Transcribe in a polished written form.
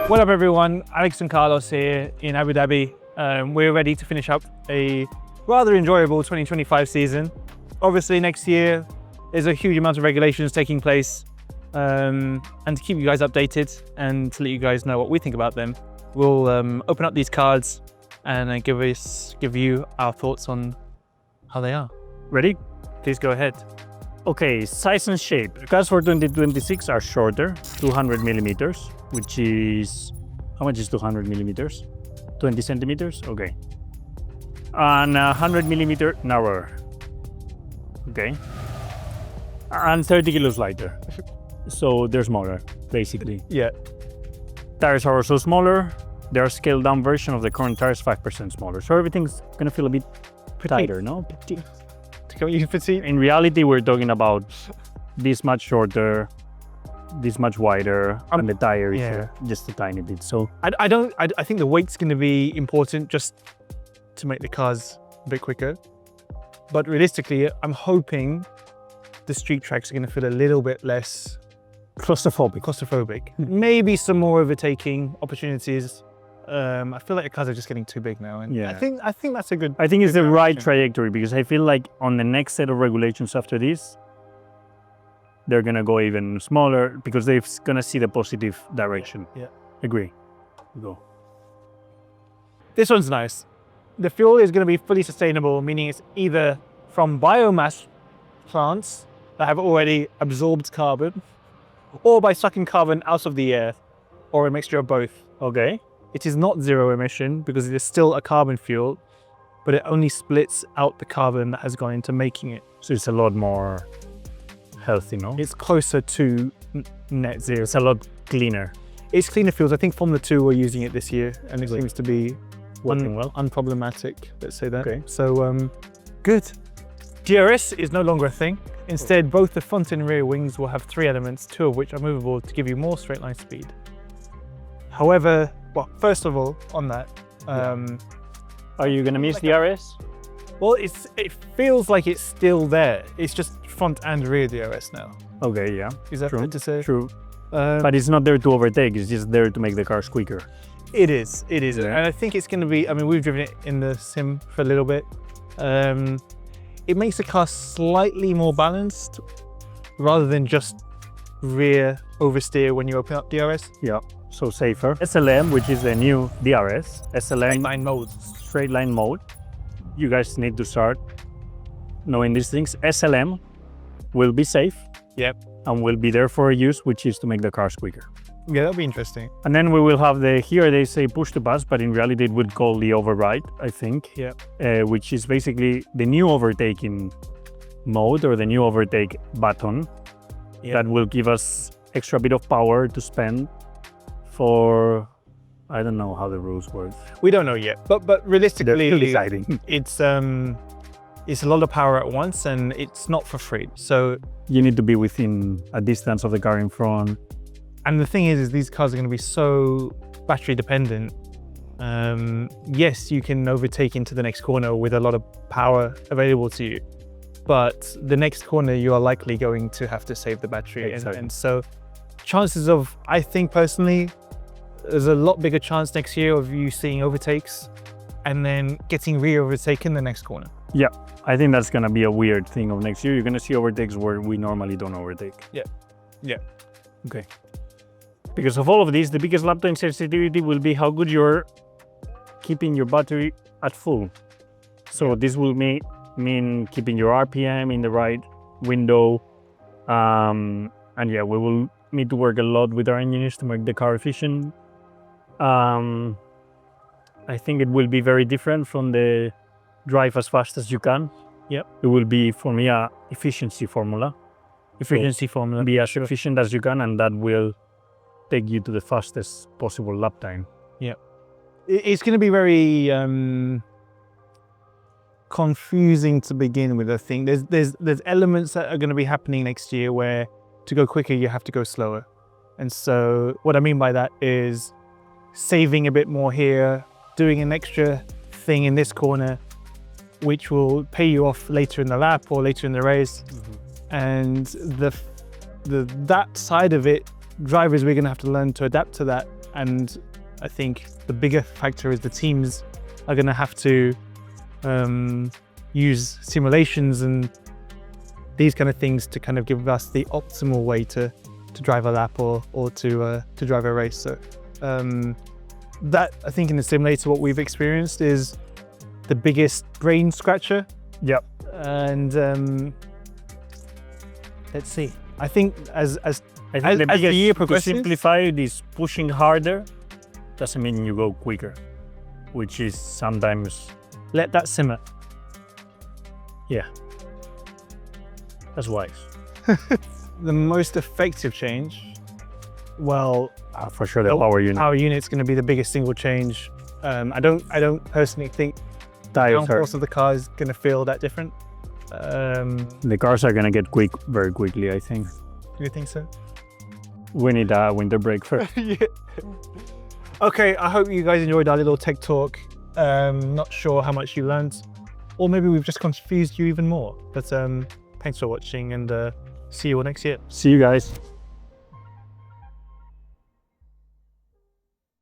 What up everyone, Alex and Carlos here in Abu Dhabi. We're ready to finish up a rather enjoyable 2025 season. Obviously next year there's a huge amount of regulations taking place, and to keep you guys updated and to let you guys know what we think about them, we'll open up these cards and give you our thoughts on how they are. Ready? Please go ahead. Okay, size and shape. The cars for 2026 are shorter, 200 millimeters, which is, how much is 200 millimeters? 20 centimeters? Okay. And 100 millimeter narrower. Okay. And 30 kilos lighter. So they're smaller, basically. Yeah. Tires are also smaller. They're a scaled down version of the current tires, 5% smaller. So everything's gonna feel a bit tighter, no? In reality, we're talking about this much shorter, this much wider, and the tire is just a tiny bit. So I think the weight's going to be important just to make the cars a bit quicker. But realistically, I'm hoping the street tracks are going to feel a little bit less claustrophobic. Maybe some more overtaking opportunities. I feel like the cars are just getting too big now, and I think that's a good. I think it's the right trajectory, because I feel like on the next set of regulations after this, they're gonna go even smaller because they're gonna see the positive direction. Yeah, agree. Go. This one's nice. The fuel is going to be fully sustainable, meaning it's either from biomass plants that have already absorbed carbon, or by sucking carbon out of the air, or a mixture of both. Okay. It is not zero emission because it is still a carbon fuel, but it only splits out the carbon that has gone into making it. So it's a lot more healthy, no? It's closer to net zero. It's a lot cleaner. It's cleaner fuels. I think Formula 2 were using it this year, and it seems to be working well. Unproblematic, let's say that. Okay. So, good. DRS is no longer a thing. Instead, both the front and rear wings will have 3 elements, 2 of which are movable to give you more straight line speed. However, well, first of all, on that, are you gonna miss DRS? Well, it feels like it's still there. It's just front and rear DRS now. Okay, yeah. Is that fair to say? True. But it's not there to overtake. It's just there to make the cars quicker. It is. It is, Yeah. and I think it's going to be. I mean, we've driven it in the sim for a little bit. It makes the car slightly more balanced, rather than just rear oversteer when you open up DRS. Yeah. So safer. SLM, which is the new DRS, SLM Straight line mode. Straight line mode. You guys need to start knowing these things. SLM will be safe. Yep. And will be there for use, which is to make the cars quicker. Yeah, that'll be interesting. And then we will have here they say push to pass, but in reality it would call the override, I think. Yeah. Which is basically the new overtaking mode, or the new overtake button that will give us extra bit of power to spend for, I don't know how the rules work. We don't know yet, but realistically, they're deciding. It's a lot of power at once, and it's not for free. So you need to be within a distance of the car in front. And the thing is these cars are going to be so battery dependent. Yes, you can overtake into the next corner with a lot of power available to you, but the next corner you are likely going to have to save the battery. Exactly. And so chances of, I think personally, there's a lot bigger chance next year of you seeing overtakes and then getting re-overtaken the next corner. Yeah, I think that's going to be a weird thing of next year. You're going to see overtakes where we normally don't overtake. Yeah. Yeah. Okay. Because of all of this, the biggest lap time sensitivity will be how good you're keeping your battery at full. So this will mean keeping your RPM in the right window. And yeah, we will need to work a lot with our engineers to make the car efficient. I think it will be very different from the drive as fast as you can. Yep. It will be, for me, a efficiency formula. Be as efficient as you can, and that will take you to the fastest possible lap time. Yeah. It's going to be very confusing to begin with, I think. There's elements that are going to be happening next year where to go quicker, you have to go slower. And so what I mean by that is saving a bit more here, doing an extra thing in this corner, which will pay you off later in the lap or later in the race. And that side of it, drivers, we're going to have to learn to adapt to that And I think the bigger factor is the teams are going to have to use simulations and these kind of things to kind of give us the optimal way to drive a lap or to drive a race. So that, I think, in the simulator, what we've experienced is the biggest brain scratcher. Yep. And let's see. I think as I think As the the biggest, year to progresses- simplify it, is pushing harder doesn't mean you go quicker, which is sometimes, let that simmer. yeah, that's wise. The most effective change, well, For sure, the power unit. power unit's going to be the biggest single change. I don't personally think Tires are, downforce of the car is going to feel that different. the cars are gonna get quick very quickly, I think. Do you think so? We need a winter break first. Yeah. Okay, I hope you guys enjoyed our little tech talk. Not sure how much you learned, or maybe we've just confused you even more. But thanks for watching, and see you all next year. See you guys.